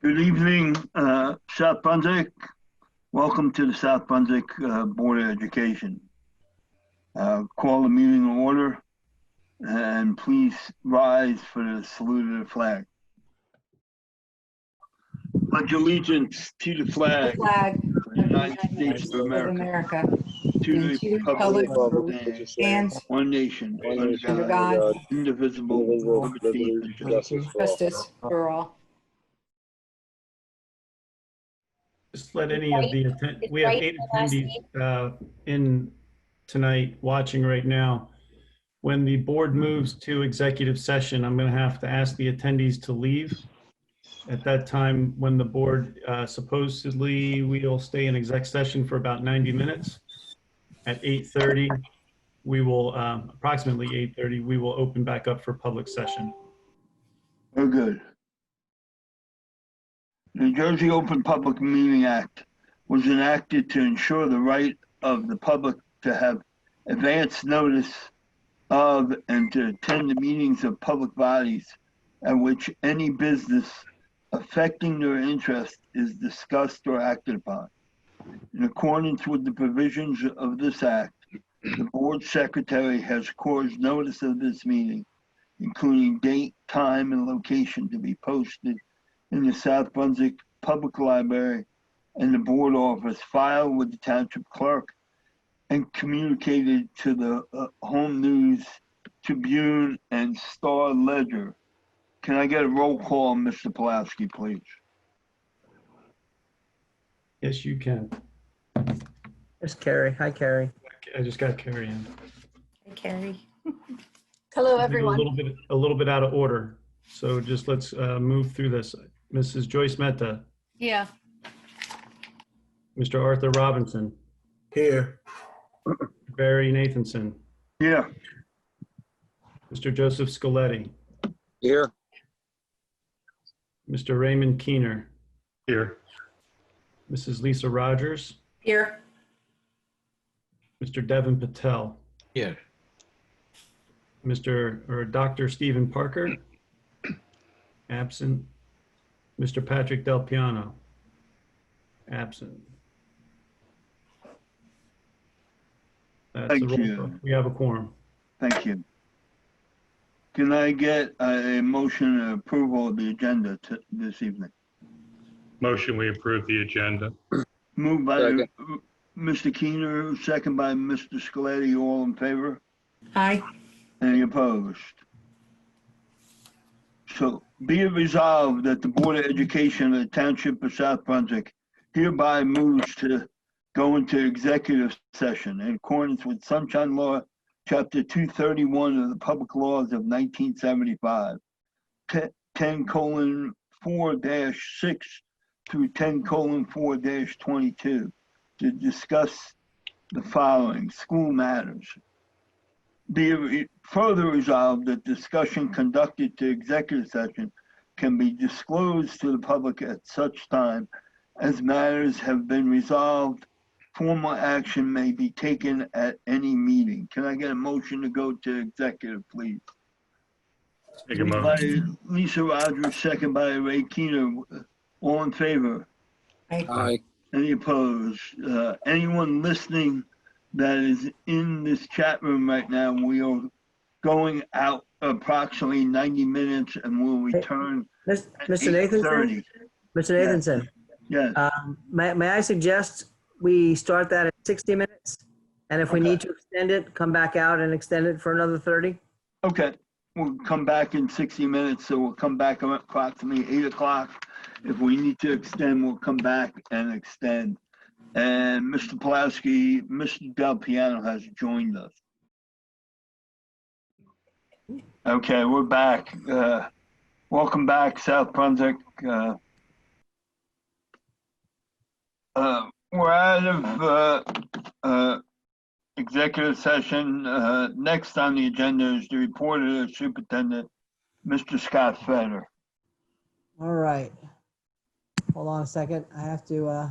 Good evening, South Brunswick. Welcome to the South Brunswick Board of Education. Call the meeting to order, and please rise for the salute of the flag. Pledge allegiance to the flag of the United States of America, to the republic that stands one nation, under God, indivisible, with liberty and justice for all. Just let any of the we have 8 attendees in tonight watching right now. When the board moves to executive session, I'm going to have to ask the attendees to leave. At that time, when the board supposedly we'll stay in exec session for about 90 minutes. At 8:30, we will approximately 8:30, we will open back up for public session. Oh, good. The New Jersey Open Public Meeting Act was enacted to ensure the right of the public to have advance notice of and to attend the meetings of public bodies at which any business affecting their interest is discussed or acted upon. In accordance with the provisions of this act, the board secretary has caused notice of this meeting, including date, time, and location, to be posted in the South Brunswick Public Library and the board office, filed with the township clerk, and communicated to the Home News, Tribune, and Star Ledger. Can I get a roll call, Mr. Pulaski, please? Yes, you can. There's Carrie. Hi, Carrie. I just got Carrie in. Hey, Carrie. Hello, everyone. A little bit out of order. So just let's move through this. Mrs. Joyce Mehta. Yeah. Mr. Arthur Robinson. Here. Barry Nathanson. Yeah. Mr. Joseph Scoletti. Here. Mr. Raymond Keener. Here. Mrs. Lisa Rogers. Here. Mr. Devin Patel. Here. Dr. Stephen Parker. Absent. Mr. Patrick Del Piano. Absent. Thank you. We have a quorum. Thank you. Can I get a motion of approval of the agenda this evening? Motion, we approve the agenda. Moved by Second. Mr. Keener, second by Mr. Scoletti. All in favor? Aye. Any opposed? So be it resolved that the Board of Education of the Township of South Brunswick hereby moves to go into executive session in accordance with Sunshine Law, Chapter 231 of the Public Laws of 1975, 10:4-6 through 10:4-22, to discuss the following school matters. Be it further resolved that discussion conducted to executive session can be disclosed to the public at such time as matters have been resolved. Formal action may be taken at any meeting. Can I get a motion to go to executive, please? Make a Moved motion. by Lisa Rogers, second by Ray Keener. All in favor? Aye. Any opposed? Anyone listening that is in this chat room right now, we are going out approximately 90 minutes and we'll return at Mr. Nathanson? 8:30. Mr. Nathanson, Yes. may I suggest we start that at 60 minutes? And if we Okay. need to extend it, come back out and extend it for another 30? Okay, we'll come back in 60 minutes, so we'll come back at approximately 8 o'clock. If we need to extend, we'll come back and extend. And Mr. Pulaski, Mr. Del Piano has joined us. Okay, we're back. Welcome back, South Brunswick. We're out of executive session. Next on the agenda is the report of the superintendent, Mr. Scott Feder. All right. Hold on a second. I have to,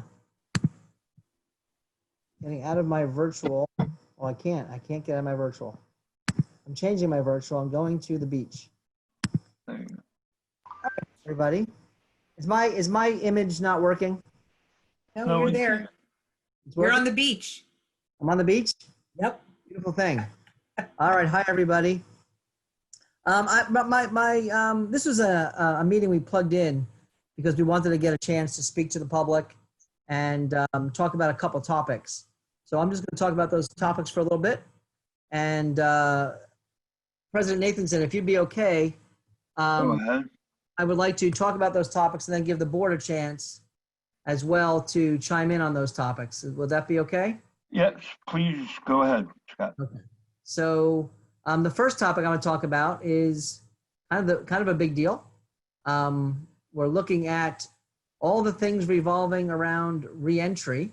getting out of my virtual. Well, I can't get out of my virtual. I'm changing my virtual. I'm going to the beach. There you go. Everybody. Is my image not working? No, No, you're we there. It's You're working? on the beach. I'm on the beach? Yep. Beautiful thing. All right. Hi, everybody. This was a meeting we plugged in because we wanted to get a chance to speak to the public and talk about a couple topics. So I'm just going to talk about those topics for a little bit. And President Nathanson, if you'd be okay, Go ahead. I would like to talk about those topics and then give the board a chance as well to chime in on those topics. Would that be okay? Yes, please go ahead, Scott. Okay. So the first topic I'm going to talk about is kind of a big deal. We're looking at all the things revolving around reentry,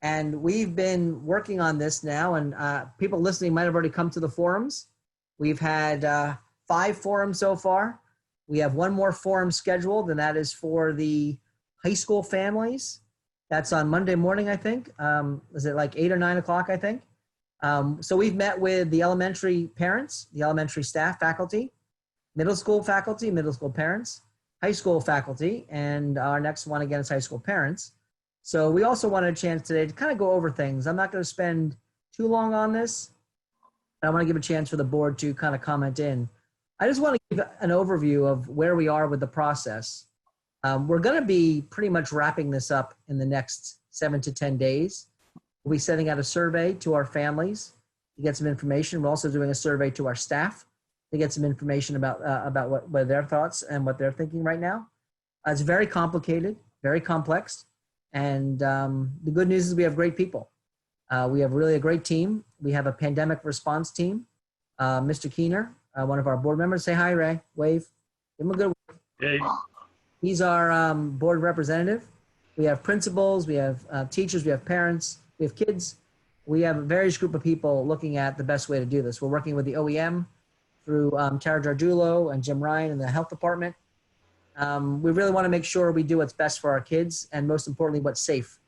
and we've been working on this now. And people listening might have already come to the forums. We've had 5 forums so far. We have 1 more forum scheduled, and that is for the high school families. That's on Monday morning, I think. Is it like 8 or 9 o'clock, I think? So we've met with the elementary parents, the elementary staff, faculty, middle school faculty, middle school parents, high school faculty, and our next one again is high school parents. So we also wanted a chance today to kind of go over things. I'm not going to spend too long on this. I want to give a chance for the board to kind of comment in. I just want to give an overview of where we are with the process. We're going to be pretty much wrapping this up in the next 7 to 10 days. We'll be sending out a survey to our families to get some information. We're also doing a survey to our staff to get some information about what their thoughts and what they're thinking right now. It's very complicated, very complex. And the good news is we have great people. We have really a great team. We have a pandemic response team. Mr. Keener, one of our board members, say hi, Ray, wave. Give him a good wave. Hey, He's our board representative. We have principals, we have teachers, we have parents, we have kids. We have a various group of people looking at the best way to do this. We're working with the OEM through Tara Giardulo and Jim Ryan in the health department. We really want to make sure we do what's best for our kids and most importantly, what's safe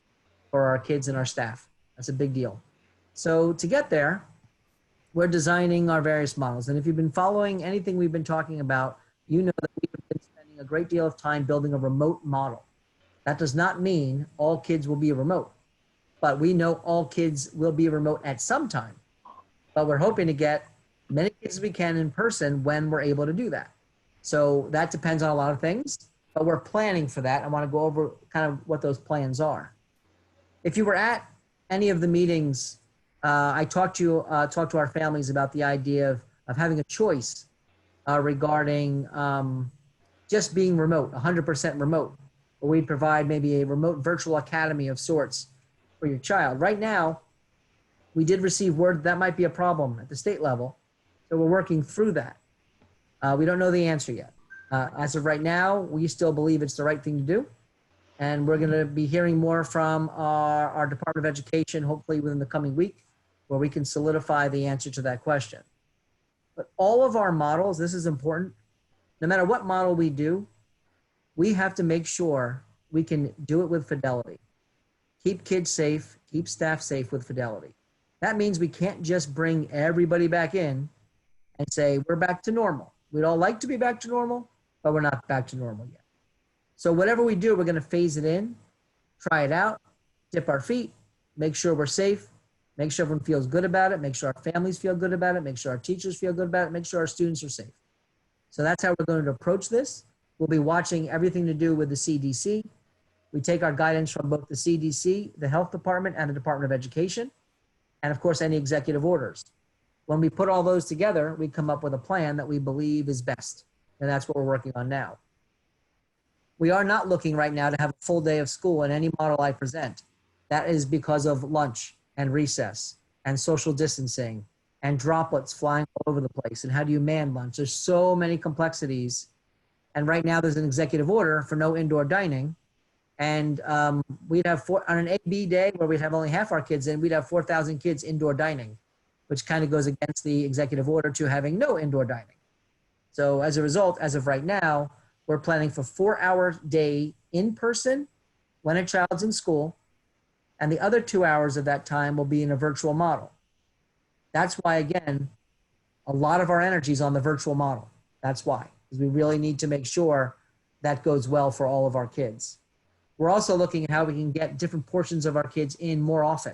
for our kids and our staff. That's a big deal. So to get there, we're designing our various models. And if you've been following anything we've been talking about, you know that we've been spending a great deal of time building a remote model. That does not mean all kids will be remote, but we know all kids will be remote at some time. But we're hoping to get many kids as we can in person when we're able to do that. So that depends on a lot of things, but we're planning for that. I want to go over kind of what those plans are. If you were at any of the meetings, I talked to our families about the idea of having a choice regarding just being remote, 100% remote, where we provide maybe a remote virtual academy of sorts for your child. Right now, we did receive word that might be a problem at the state level, so we're working through that. We don't know the answer yet. As of right now, we still believe it's the right thing to do. And we're going to be hearing more from our Department of Education, hopefully within the coming week, where we can solidify the answer to that question. But all of our models, this is important, no matter what model we do, we have to make sure we can do it with fidelity. Keep kids safe, keep staff safe with fidelity. That means we can't just bring everybody back in and say, we're back to normal. We'd all like to be back to normal, but we're not back to normal yet. So whatever we do, we're going to phase it in, try it out, dip our feet, make sure we're safe, make sure everyone feels good about it, make sure our families feel good about it, make sure our teachers feel good about it, make sure our students are safe. So that's how we're going to approach this. We'll be watching everything to do with the CDC. We take our guidance from both the CDC, the health department, and the Department of Education, and of course, any executive orders. When we put all those together, we come up with a plan that we believe is best. And that's what we're working on now. We are not looking right now to have a full day of school in any model I present. That is because of lunch and recess and social distancing and droplets flying all over the place. And how do you man lunch? There's so many complexities. And right now there's an executive order for no indoor dining. And we'd have on an A-B day where we'd have only half our kids in, we'd have 4,000 kids indoor dining, which kind of goes against the executive order to having no indoor dining. So as a result, as of right now, we're planning for 4-hour day in person when a child's in school, and the other 2 hours of that time will be in a virtual model. That's why, again, a lot of our energy is on the virtual model. That's why, because we really need to make sure that goes well for all of our kids. We're also looking at how we can get different portions of our kids in more often.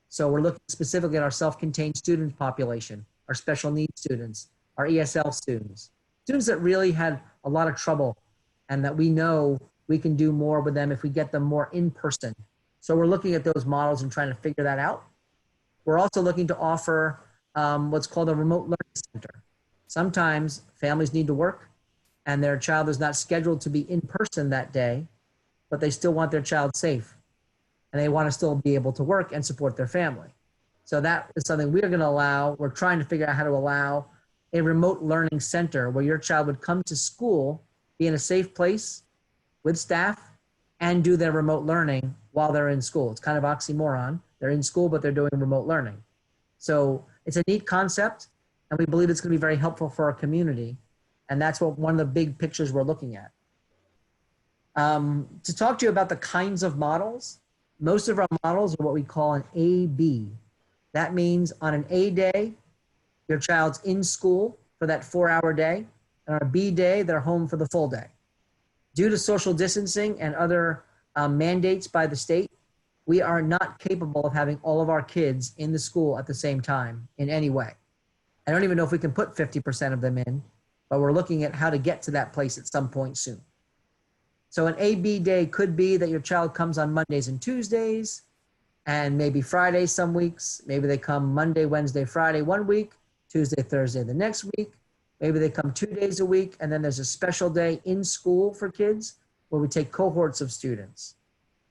So we're looking specifically at our self-contained student population, our special needs students, our ESL students that really had a lot of trouble and that we know we can do more with them if we get them more in person. So we're looking at those models and trying to figure that out. We're also looking to offer what's called a remote learning center. Sometimes families need to work and their child is not scheduled to be in person that day, but they still want their child safe and they want to still be able to work and support their family. So that is something we're going to allow. We're trying to figure out how to allow a remote learning center where your child would come to school, be in a safe place with staff, and do their remote learning while they're in school. It's kind of oxymoron. They're in school, but they're doing remote learning. So it's a neat concept, and we believe it's going to be very helpful for our community. And that's what one of the big pictures we're looking at. To talk to you about the kinds of models, most of our models are what we call an A-B. That means on an A day, your child's in school for that 4-hour day, and on a B day, they're home for the full day. Due to social distancing and other mandates by the state, we are not capable of having all of our kids in the school at the same time in any way. I don't even know if we can put 50% of them in, but we're looking at how to get to that place at some point soon. So an A-B day could be that your child comes on Mondays and Tuesdays, and maybe Fridays some weeks. Maybe they come Monday, Wednesday, Friday one week, Tuesday, Thursday the next week. Maybe they come 2 days a week, and then there's a special day in school for kids where we take cohorts of students.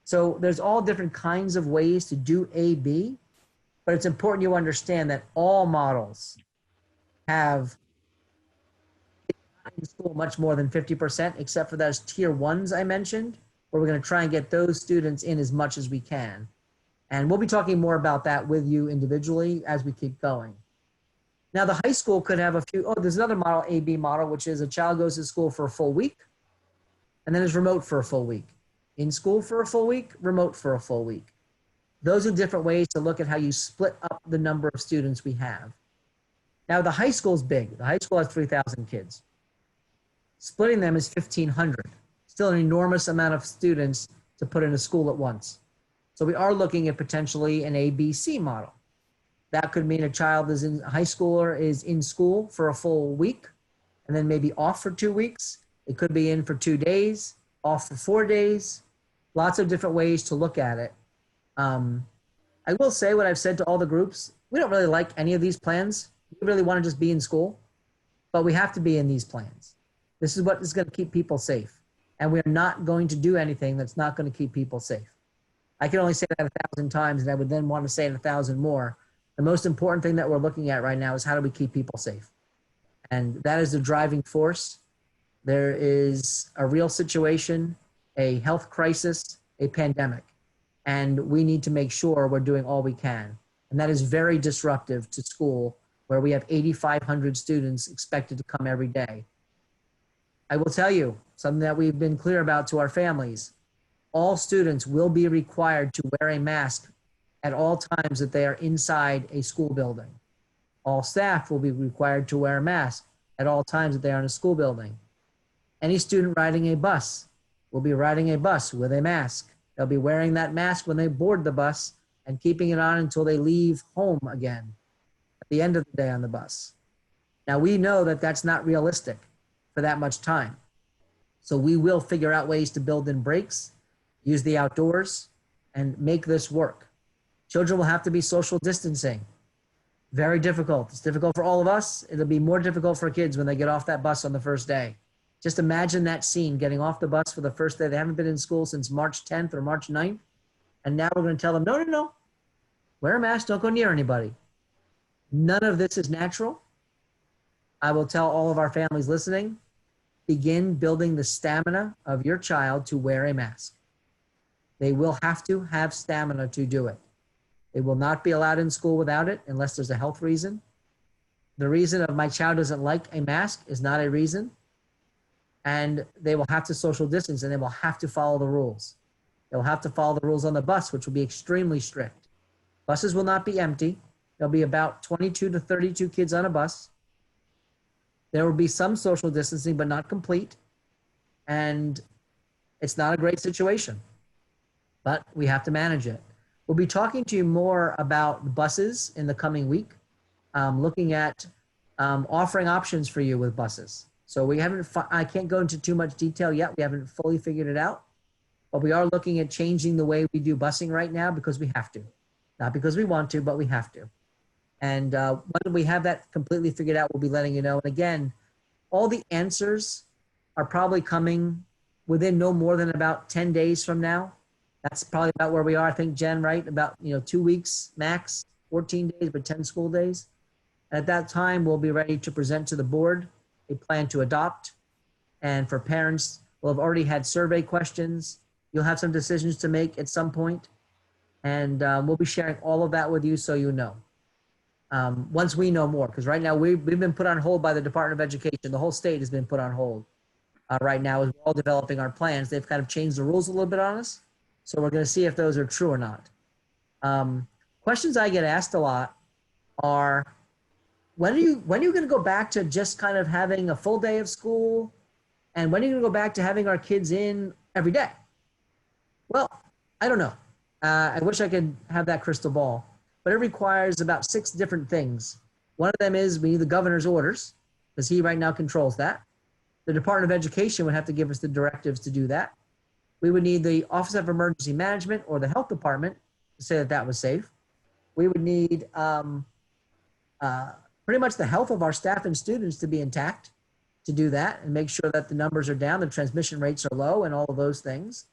So there's all different kinds of ways to do A-B, but it's important you understand that all models have in school much more than 50%, except for those tier ones I mentioned, where we're going to try and get those students in as much as we can. And we'll be talking more about that with you individually as we keep going. Now, the high school could have a few, there's another model, A-B model, which is a child goes to school for a full week and then is remote for a full week. In school for a full week, remote for a full week. Those are different ways to look at how you split up the number of students we have. Now, the high school is big. The high school has 3,000 kids. Splitting them is 1,500. Still an enormous amount of students to put in a school at once. So we are looking at potentially an ABC model. That could mean a child is in high schooler is in school for a full week and then maybe off for 2 weeks. It could be in for 2 days, off for 4 days. Lots of different ways to look at it. I will say what I've said to all the groups, we don't really like any of these plans. We really want to just be in school, but we have to be in these plans. This is what is going to keep people safe. And we're not going to do anything that's not going to keep people safe. I can only say that 1,000 times, and I would then want to say it 1,000 more. The most important thing that we're looking at right now is how do we keep people safe? And that is the driving force. There is a real situation, a health crisis, a pandemic, and we need to make sure we're doing all we can. And that is very disruptive to school, where we have 8,500 students expected to come every day. I will tell you something that we've been clear about to our families. All students will be required to wear a mask at all times that they are inside a school building. All staff will be required to wear a mask at all times that they are in a school building. Any student riding a bus will be riding a bus with a mask. They'll be wearing that mask when they board the bus and keeping it on until they leave home again at the end of the day on the bus. Now, we know that that's not realistic for that much time. So we will figure out ways to build in breaks, use the outdoors, and make this work. Children will have to be social distancing. Very difficult. It's difficult for all of us. It'll be more difficult for kids when they get off that bus on the first day. Just imagine that scene, getting off the bus for the first day. They haven't been in school since March 10th or March 9th. And now we're going to tell them, no, wear a mask, don't go near anybody. None of this is natural. I will tell all of our families listening, begin building the stamina of your child to wear a mask. They will have to have stamina to do it. They will not be allowed in school without it unless there's a health reason. The reason of my child doesn't like a mask is not a reason. And they will have to social distance and they will have to follow the rules. They'll have to follow the rules on the bus, which will be extremely strict. Buses will not be empty. There'll be about 22 to 32 kids on a bus. There will be some social distancing, but not complete. And it's not a great situation, but we have to manage it. We'll be talking to you more about buses in the coming week, looking at offering options for you with buses. So we haven't, I can't go into too much detail yet. We haven't fully figured it out, but we are looking at changing the way we do busing right now because we have to. Not because we want to, but we have to. And when we have that completely figured out, we'll be letting you know. And again, all the answers are probably coming within no more than about 10 days from now. That's probably about where we are. I think, Jen, right? About 2 weeks max, 14 days, but 10 school days. At that time, we'll be ready to present to the board a plan to adopt. And for parents, we'll have already had survey questions. You'll have some decisions to make at some point. And we'll be sharing all of that with you so you know. Once we know more, because right now we've been put on hold by the Department of Education. The whole state has been put on hold right now as we're all developing our plans. They've kind of changed the rules a little bit on us. So we're going to see if those are true or not. Questions I get asked a lot are, when are you going to go back to just kind of having a full day of school? And when are you going to go back to having our kids in every day? Well, I don't know. I wish I could have that crystal ball, but it requires about 6 different things. One of them is we need the governor's orders, because he right now controls that. The Department of Education would have to give us the directives to do that. We would need the Office of Emergency Management or the Health Department to say that that was safe. We would need pretty much the health of our staff and students to be intact to do that and make sure that the numbers are down, the transmission rates are low, and all of those things.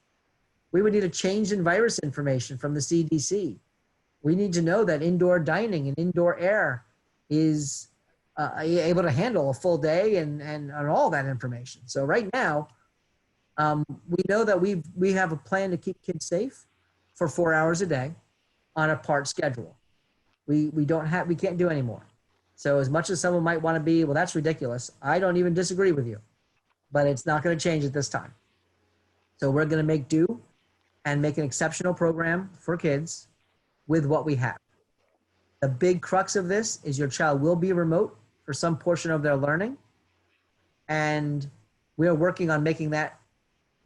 We would need a change in virus information from the CDC. We need to know that indoor dining and indoor air is able to handle a full day and all that information. So right now, we know that we have a plan to keep kids safe for 4 hours a day on a part schedule. We can't do any more. So as much as someone might want to be, well, that's ridiculous. I don't even disagree with you, but it's not going to change at this time. So we're going to make do and make an exceptional program for kids with what we have. The big crux of this is your child will be remote for some portion of their learning. And we are working on making that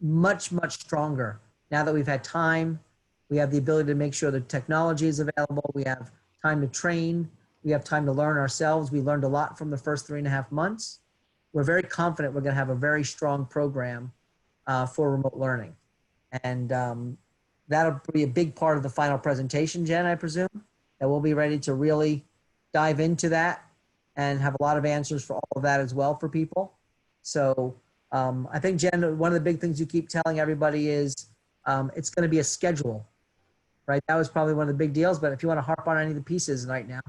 much, much stronger. Now that we've had time, we have the ability to make sure the technology is available. We have time to train. We have time to learn ourselves. We learned a lot from the first 3.5 months. We're very confident we're going to have a very strong program for remote learning. And that'll be a big part of the final presentation, Jen, I presume, that we'll be ready to really dive into that and have a lot of answers for all of that as well for people. So I think, Jen, one of the big things you keep telling everybody is it's going to be a schedule, right? That was probably one of the big deals, but if you want to harp on any of the pieces right now.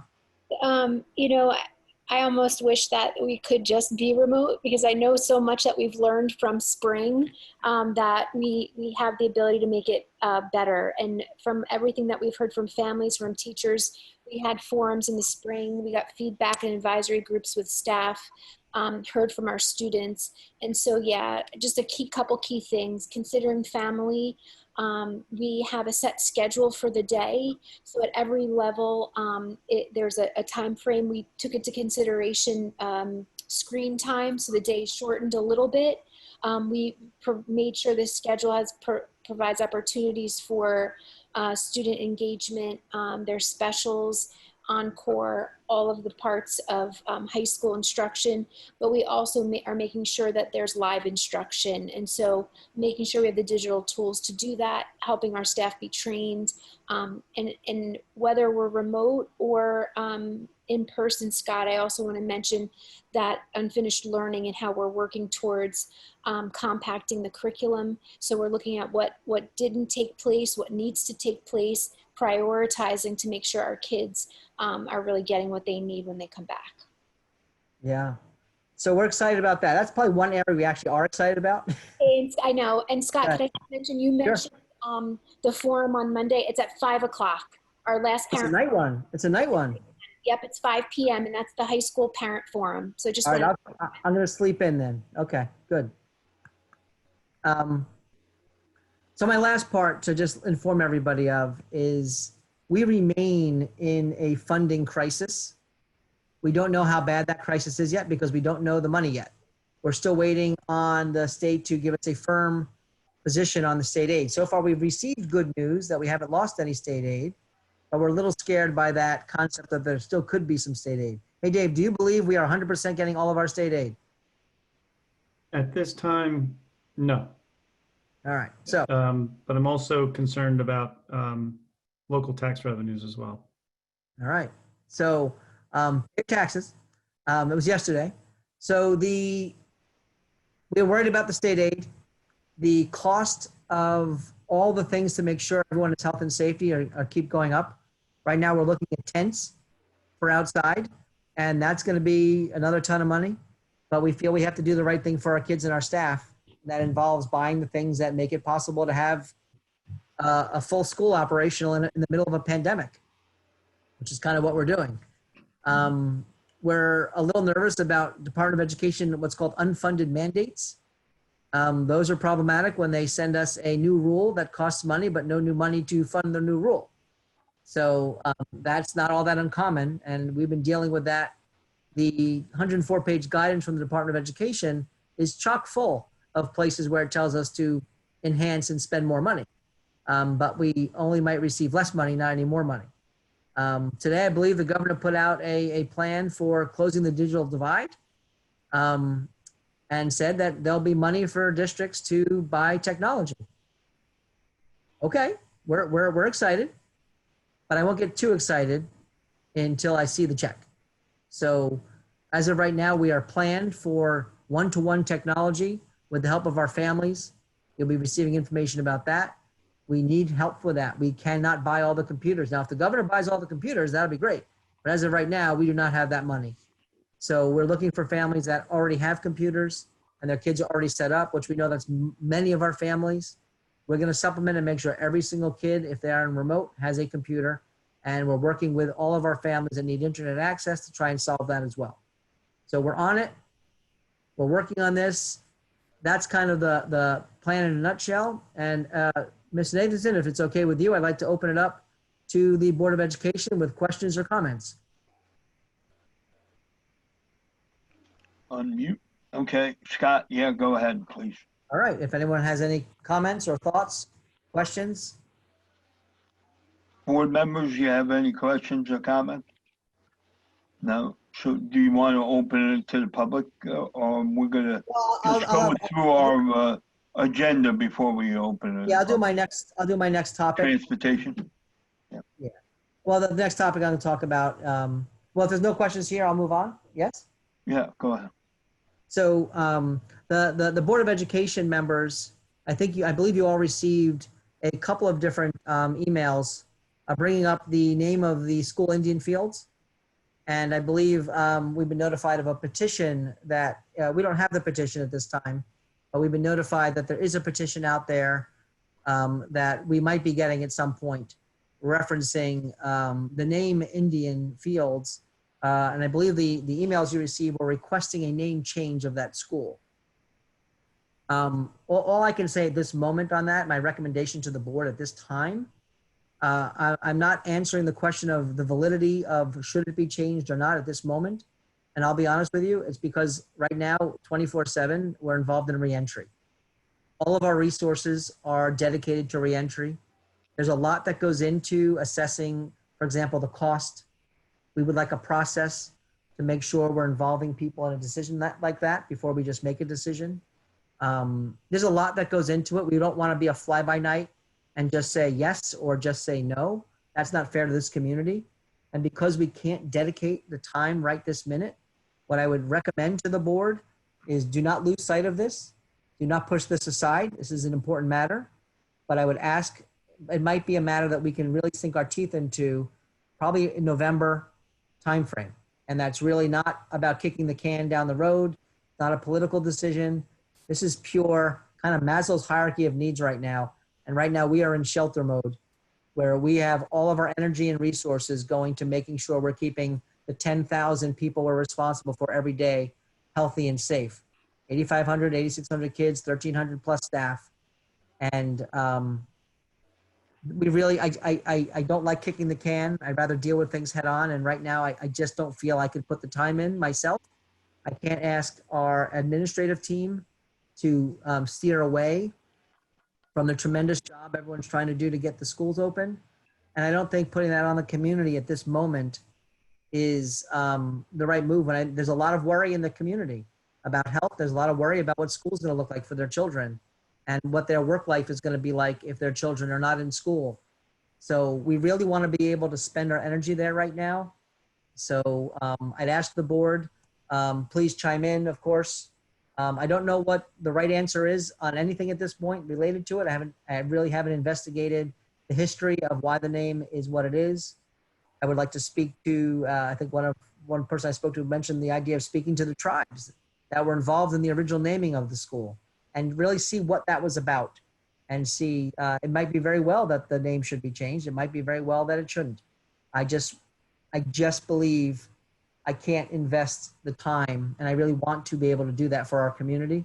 I almost wish that we could just be remote, because I know so much that we've learned from spring that we have the ability to make it better. And from everything that we've heard from families, from teachers, we had forums in the spring, we got feedback and advisory groups with staff, heard from our students. And so, yeah, just couple key things, considering family. We have a set schedule for the day. So at every level, there's a time frame. We took into consideration screen time, so the day shortened a little bit. We made sure this schedule provides opportunities for student engagement, their specials, encore, all of the parts of high school instruction, but we also are making sure that there's live instruction. And so making sure we have the digital tools to do that, helping our staff be trained, and whether we're remote or in person, Scott, I also want to mention that unfinished learning and how we're working towards compacting the curriculum. So we're looking at what didn't take place, what needs to take place, prioritizing to make sure our kids are really getting what they need when they come back. Yeah. So we're excited about that. That's probably one area we actually are excited about. And I know. And Scott, could I mention, you mentioned Sure. The forum on Monday. It's at 5 o'clock. Our last parent. It's a night one. It's a night one. Yep, it's 5 p.m. and that's the high school parent forum. So just all right, I'm going to sleep in then. Okay, good. So my last part to just inform everybody of is we remain in a funding crisis. We don't know how bad that crisis is yet because we don't know the money yet. We're still waiting on the state to give us a firm position on the state aid. So far, we've received good news that we haven't lost any state aid, but we're a little scared by that concept that there still could be some state aid. Hey, Dave, do you believe we are 100% getting all of our state aid? At this time, no. All right. So, But I'm also concerned about local tax revenues as well. all right. So, big taxes. It was yesterday. So we're worried about the state aid. The cost of all the things to make sure everyone's health and safety are keep going up. Right now, we're looking at tents for outside, and that's going to be another ton of money. But we feel we have to do the right thing for our kids and our staff. That involves buying the things that make it possible to have a full school operational in the middle of a pandemic, which is kind of what we're doing. We're a little nervous about Department of Education, what's called unfunded mandates. Those are problematic when they send us a new rule that costs money, but no new money to fund the new rule. So that's not all that uncommon, and we've been dealing with that. The 104-page guidance from the Department of Education is chock full of places where it tells us to enhance and spend more money. But we only might receive less money, not any more money. Today, I believe the governor put out a plan for closing the digital divide and said that there'll be money for districts to buy technology. Okay, we're excited, but I won't get too excited until I see the check. So as of right now, we are planned for one-to-one technology with the help of our families. You'll be receiving information about that. We need help with that. We cannot buy all the computers. Now, if the governor buys all the computers, that'll be great. But as of right now, we do not have that money. So we're looking for families that already have computers and their kids are already set up, which we know that's many of our families. We're going to supplement and make sure every single kid, if they are in remote, has a computer. And we're working with all of our families that need internet access to try and solve that as well. So we're on it. We're working on this. That's kind of the plan in a nutshell. And Ms. Nathanson, if it's okay with you, I'd like to open it up to the Board of Education with questions or comments. Unmute. Okay, Scott, yeah, go ahead, please. All right, if anyone has any comments or thoughts, questions? Board members, you have any questions or comments? No? So do you want to open it to the public or we're gonna just go through our agenda before we open it? Yeah, I'll do my next topic. Transportation? Yeah. Well, the next topic I'm going to talk about, well, if there's no questions here, I'll move on. Yes? Yeah, go ahead. So the Board of Education members, I believe you all received a couple of different emails bringing up the name of the school Indian Fields. And I believe we've been notified of a petition that, we don't have the petition at this time, but we've been notified that there is a petition out there that we might be getting at some point referencing the name Indian Fields. And I believe the emails you received were requesting a name change of that school. All I can say at this moment on that, my recommendation to the board at this time, I'm not answering the question of the validity of should it be changed or not at this moment. And I'll be honest with you, it's because right now, 24/7, we're involved in reentry. All of our resources are dedicated to reentry. There's a lot that goes into assessing, for example, the cost. We would like a process to make sure we're involving people in a decision like that before we just make a decision. There's a lot that goes into it. We don't want to be a fly-by-night and just say yes or just say no. That's not fair to this community. And because we can't dedicate the time right this minute, what I would recommend to the board is do not lose sight of this. Do not push this aside. This is an important matter. But I would ask, it might be a matter that we can really sink our teeth into probably in November timeframe. And that's really not about kicking the can down the road, not a political decision. This is pure kind of Maslow's hierarchy of needs right now. And right now we are in shelter mode where we have all of our energy and resources going to making sure we're keeping the 10,000 people we're responsible for every day healthy and safe. 8,500, 8,600 kids, 1,300 plus staff. And we really, I don't like kicking the can. I'd rather deal with things head on. And right now I just don't feel I could put the time in myself I can't ask our administrative team to steer away from the tremendous job everyone's trying to do to get the schools open. And I don't think putting that on the community at this moment is the right move. There's a lot of worry in the community about health. There's a lot of worry about what school's going to look like for their children and what their work life is going to be like if their children are not in school. So we really want to be able to spend our energy there right now. So I'd ask the board, please chime in, of course. I don't know what the right answer is on anything at this point related to it. I really haven't investigated the history of why the name is what it is. I would like to speak to, I think one person I spoke to mentioned the idea of speaking to the tribes that were involved in the original naming of the school and really see what that was about and see, it might be very well that the name should be changed. It might be very well that it shouldn't. I just believe I can't invest the time, and I really want to be able to do that for our community.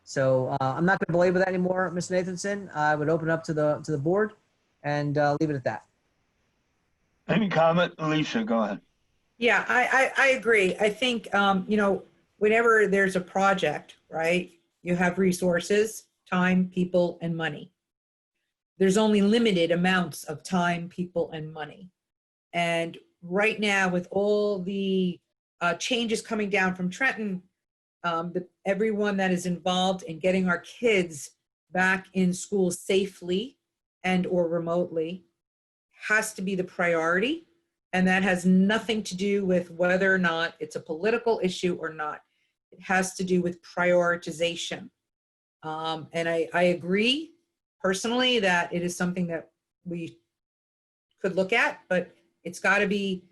So I'm not going to belabor that anymore, Mr. Nathanson. I would open up to the board and leave it at that. Any comment? Alicia, go ahead. Yeah, I agree. I think, whenever there's a project, right, you have resources, time, people, and money. There's only limited amounts of time, people, and money. And right now, with all the changes coming down from Trenton, everyone that is involved in getting our kids back in school safely and or remotely has to be the priority. And that has nothing to do with whether or not it's a political issue or not. It has to do with prioritization. And I agree personally that it is something that we could look at, but it's got to be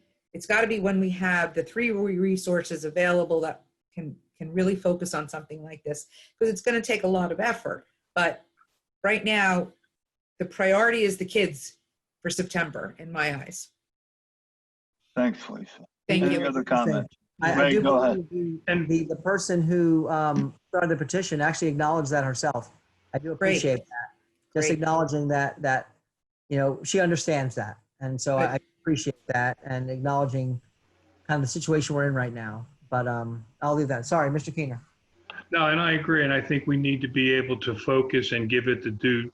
when we have the 3 resources available that can really focus on something like this, because it's going to take a lot of effort. But right now, the priority is the kids for September, in my eyes. Thanks, Lisa. Thank Any you. other comments? I Ray, do go ahead. believe the person who started the petition actually acknowledged that herself. I do appreciate that. Just Great. acknowledging that she understands that. And so I appreciate that and acknowledging kind of the situation we're in right now. But I'll leave that. Sorry, Mr. Keener. No, and I agree. And I think we need to be able to focus and give it the due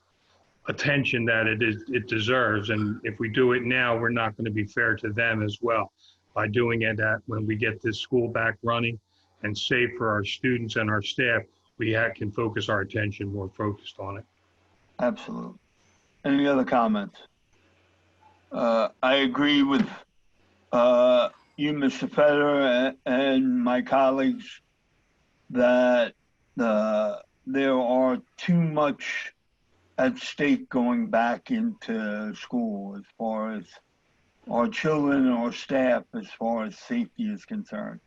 attention that it deserves. And if we do it now, we're not going to be fair to them as well. By doing it when we get this school back running and safe for our students and our staff, we can focus our attention more focused on it. Absolutely. Any other comments? I agree with you, Mr. Federer, and my colleagues that there are too much at stake going back into school as far as our children and our staff as far as safety is concerned.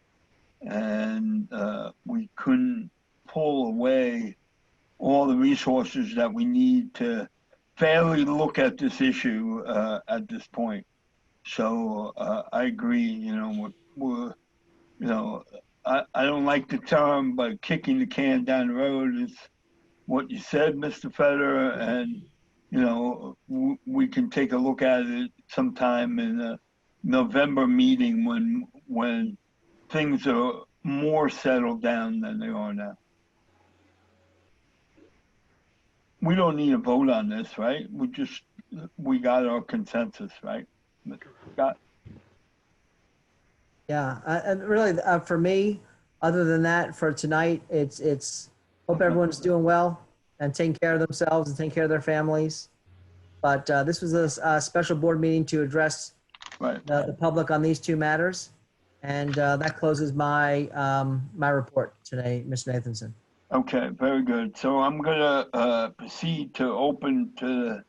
And we couldn't pull away all the resources that we need to fairly look at this issue at this point. So I agree, I don't like the term, but kicking the can down the road is what you said, Mr. Federer, and we can take a look at it sometime in the November meeting when things are more settled down than they are now. We don't need a vote on this, right? We got our consensus, right? Scott? Yeah, and really for me, other than that, for tonight, it's hope everyone's doing well and taking care of themselves and taking care of their families. But this was a special board meeting to address the public on these 2 matters. And that closes my my report today, Mr. Nathanson. Okay, very good. So I'm going to proceed to open to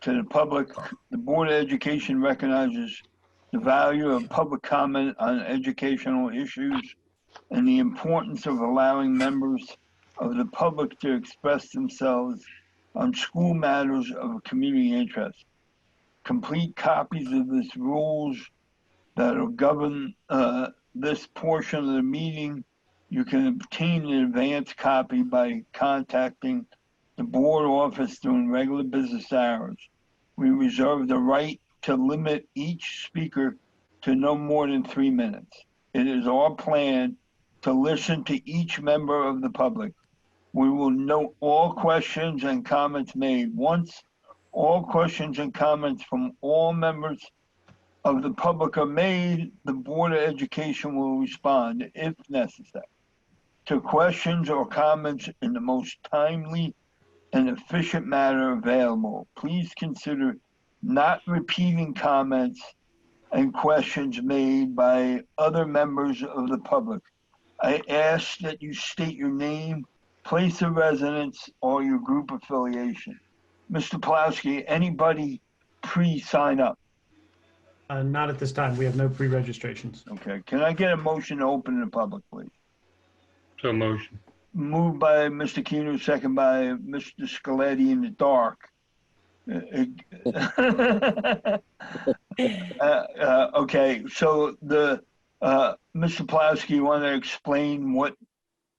the public. The Board of Education recognizes the value of public comment on educational issues and the importance of allowing members of the public to express themselves on school matters of community interest. Complete copies of this rules that will govern this portion of the meeting. You can obtain an advance copy by contacting the board office during regular business hours. We reserve the right to limit each speaker to no more than 3 minutes. It is our plan to listen to each member of the public. We will note all questions and comments made. Once all questions and comments from all members of the public are made, the Board of Education will respond, if necessary, to questions or comments in the most timely and efficient manner available. Please consider not repeating comments and questions made by other members of the public. I ask that you state your name, place of residence, or your group affiliation. Mr. Plowski, anybody pre-sign up? Not at this time. We have no pre-registrations. Okay, can I get a motion to open the public, please? So motion. Moved by Mr. Keener, second by Mr. Scaletti in the dark. Okay, so Mr. Plowski, you want to explain what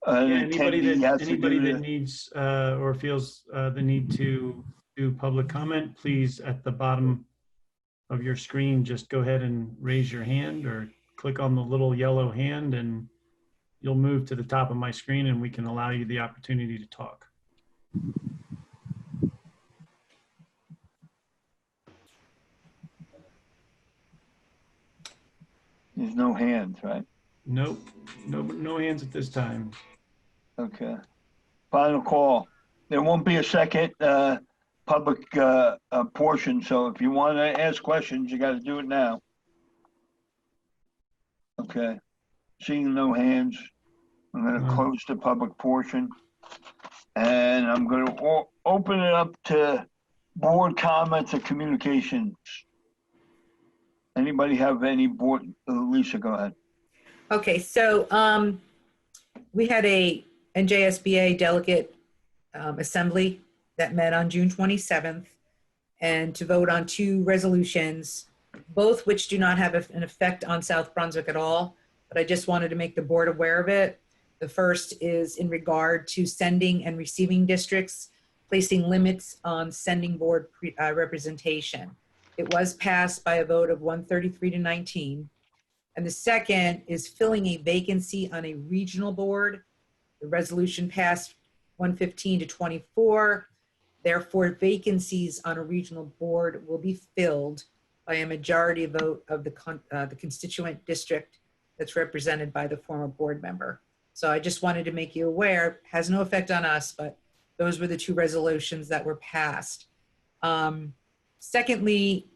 Anybody has to do that needs or feels the need to do public comment, please at the bottom of your screen, just go ahead and raise your hand or click on the little yellow hand and you'll move to the top of my screen and we can allow you the opportunity to talk. There's no hands, right? Nope, no hands at this time. Okay. Final call. There won't be a second public portion, so if you want to ask questions, you got to do it now. Okay. Seeing no hands, I'm going to close the public portion, and I'm going to open it up to board comments and communications. Anybody have any board? Lisa, go ahead. Okay, so we had a NJSBA delegate assembly that met on June 27th and to vote on 2 resolutions, both which do not have an effect on South Brunswick at all, but I just wanted to make the board aware of it. The first is in regard to sending and receiving districts, placing limits on sending board representation. It was passed by a vote of 133 to 19. And the second is filling a vacancy on a regional board. The resolution passed 115 to 24. Therefore, vacancies on a regional board will be filled by a majority vote of the constituent district that's represented by the former board member. So I just wanted to make you aware, it has no effect on us, but those were the 2 resolutions that were passed. Secondly,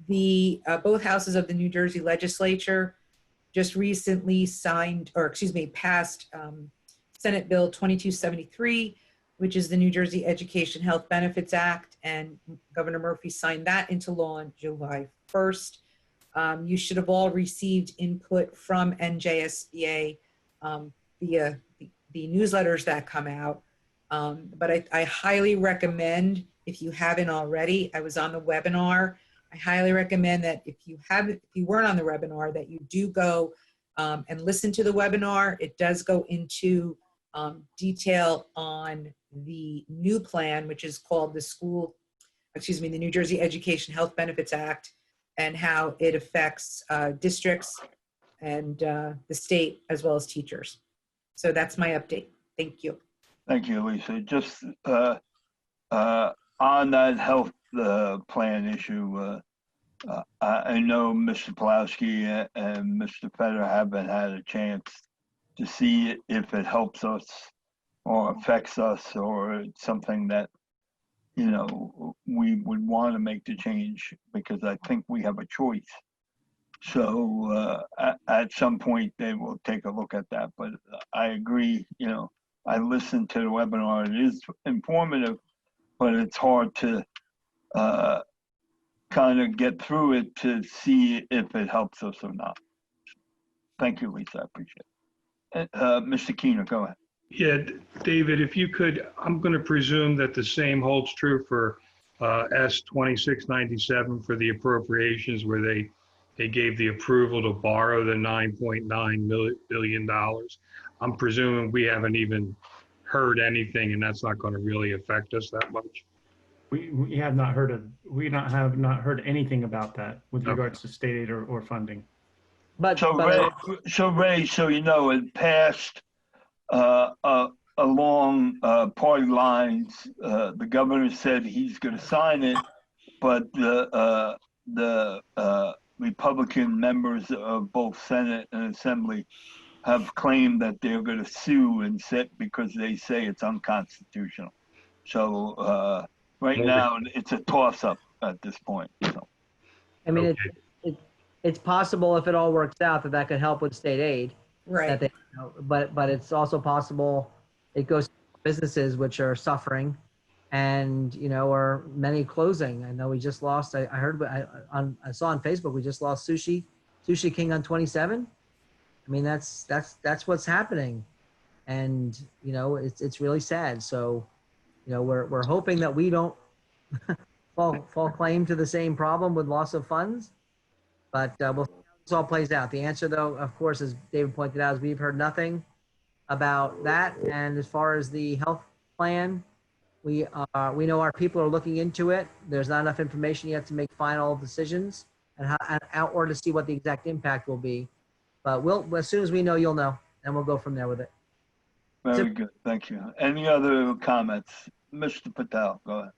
the both houses of the New Jersey legislature just recently passed Senate Bill 2273, which is the New Jersey Education Health Benefits Act, and Governor Murphy signed that into law on July 1st. You should have all received input from NJSBA via the newsletters that come out. But I highly recommend, if you haven't already, I was on the webinar. I highly recommend that if you weren't on the webinar, that you do go and listen to the webinar. It does go into detail on the new plan, which is called the New Jersey Education Health Benefits Act, and how it affects districts and the state as well as teachers. So that's my update. Thank you. Thank you, Lisa. Just on that health plan issue, I know Mr. Pulowski and Mr. Fetter haven't had a chance to see if it helps us or affects us, or it's something that, you know, we would want to make the change, because I think we have a choice. So at some point they will take a look at that. But I agree, you know, I listened to the webinar. It is informative, but it's hard to kind of get through it to see if it helps us or not. Thank you, Lisa. I appreciate it. Mr. Keener, go ahead. Yeah, David, if you could, I'm going to presume that the same holds true for S2697 for the appropriations, where they gave the approval to borrow the $9.9 billion. I'm presuming we haven't even heard anything, and that's not going to really affect us that much. We have not heard anything about that with regards to state aid or funding. But, So Ray, so you know, it passed along party lines. The governor said he's going to sign it, but the Republican members of both Senate and Assembly have claimed that they're going to sue and sit because they say it's unconstitutional. So right now it's a toss-up at this point. So. I mean, Okay. it's possible if it all works out that that could help with state aid. Right. That they, but it's also possible it goes to businesses which are suffering, and or many closing. I know we just lost. I heard. I saw on Facebook we just lost Sushi King on 27. I mean that's what's happening, and it's really sad. So we're hoping that we don't fall claim to the same problem with loss of funds, but we'll see how this all plays out. The answer, though, of course, as David pointed out, is we've heard nothing about that. And as far as the health plan, we know our people are looking into it. There's not enough information yet to make final decisions or to see what the exact impact will be. But as soon as we know, you'll know, and we'll go from there with it. Very good. Thank you. Any other comments? Mr. Patel, go ahead.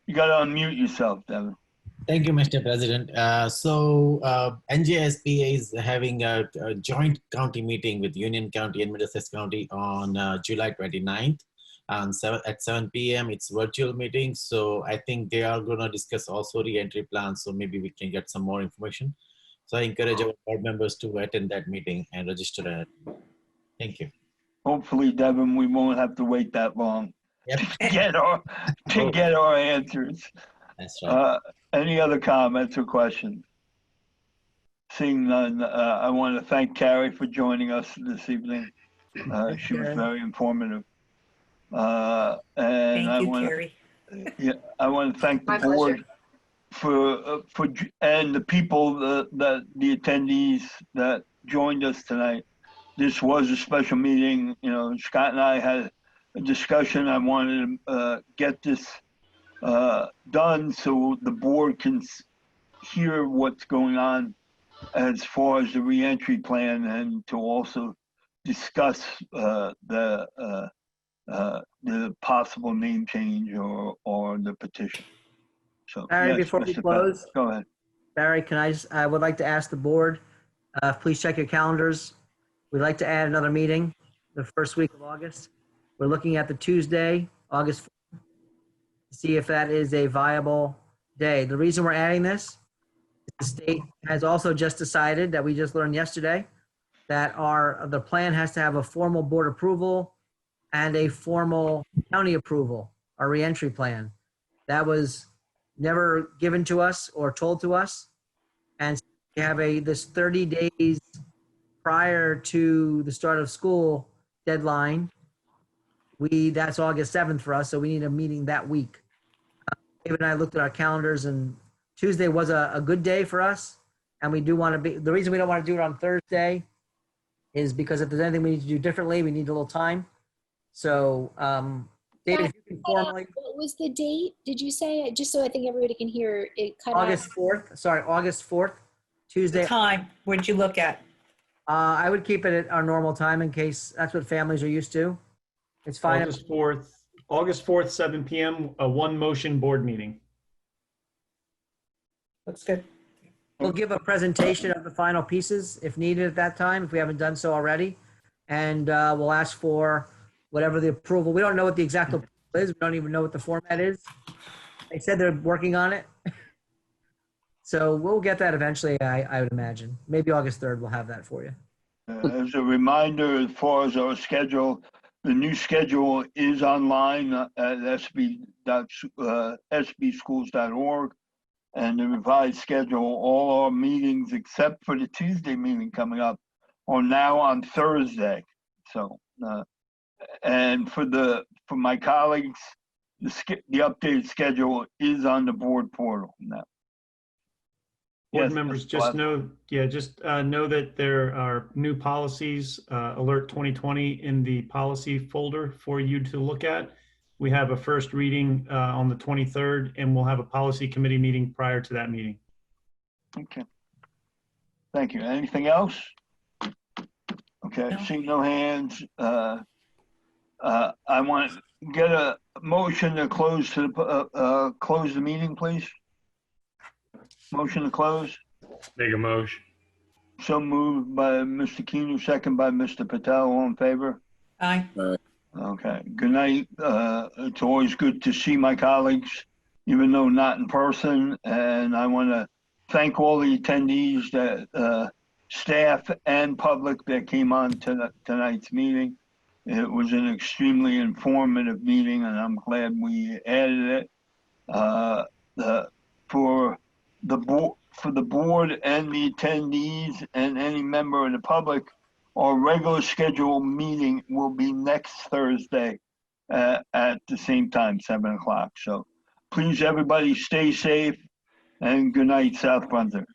You got to unmute yourself, Devin. Thank you, Mr. President. NJSBA is having a joint county meeting with Union County and Middlesex County on July 29th at 7 p.m. It's virtual meeting. So I think they are going to discuss also re-entry plans. So maybe we can get some more information. So I encourage our board members to attend that meeting and register. Thank you. Hopefully, Devin, we won't have to wait that long to get our answers. That's right. Any other comments or questions? Seeing none, I want to thank Carrie for joining us this evening. She was very informative. And Thank you, Carrie. I want to thank the board for and the people the attendees that joined us tonight. This was a special meeting. Scott and I had a discussion. I wanted to get this done so the board can hear what's going on as far as the reentry plan, and to also discuss the possible name change or the petition. So, Barry, yes, before we Mr. close, Go ahead. Barry, I would like to ask the board, please check your calendars. We'd like to add another meeting the first week of August. We're looking at the Tuesday, August 4th, to see if that is a viable day. The reason we're adding this is the state has also just decided, that we just learned yesterday, that the plan has to have a formal board approval and a formal county approval, our reentry plan. That was never given to us or told to us. And we have this 30 days prior to the start of school deadline. That's August 7th for us, so we need a meeting that week. David and I looked at our calendars, and Tuesday was a good day for us. And we do want to the reason we don't want to do it on Thursday is because if there's anything we need to do differently, we need a little time. So, David, if you can formally. What was the date? Did you say it? Just so I think everybody can hear it cut August off. 4th. Sorry, August 4th, Tuesday. The time, what'd you look at? I would keep it at our normal time in case that's what families are used to. It's fine. August 4th, 7 p.m., a one motion board meeting. Looks good. We'll give a presentation of the final pieces if needed at that time, if we haven't done so already. And we'll ask for whatever the approval. We don't know what the exact approval is. We don't even know what the format is. They said they're working on it. So we'll get that eventually, I would imagine. Maybe August 3rd, we'll have that for you. As a reminder, as far as our schedule, the new schedule is online at sbschools.org, and the revised schedule, all our meetings except for the Tuesday meeting coming up are now on Thursday. So, and for my colleagues, the updated schedule is on the board portal now. Board Yes, members, Mr. just Plaza. know that there are new policies, Alert 2020 in the policy folder for you to look at. We have a first reading on the 23rd, and we'll have a policy committee meeting prior to that meeting. Okay. Thank you. Anything else? Okay, No. seeing no hands. I want to get a motion to close close the meeting, please. Motion to close. Make a motion. So moved by Mr. Keener, second by Mr. Patel. All in favor? Aye. Okay. Good night. It's always good to see my colleagues, even though not in person. And I want to thank all the attendees, that staff and public that came on to tonight's meeting. It was an extremely informative meeting, and I'm glad we added it. For the board and the attendees and any member of the public, our regular scheduled meeting will be next Thursday at the same time, 7 o'clock. So please, everybody, stay safe, and good night, South Brunswick.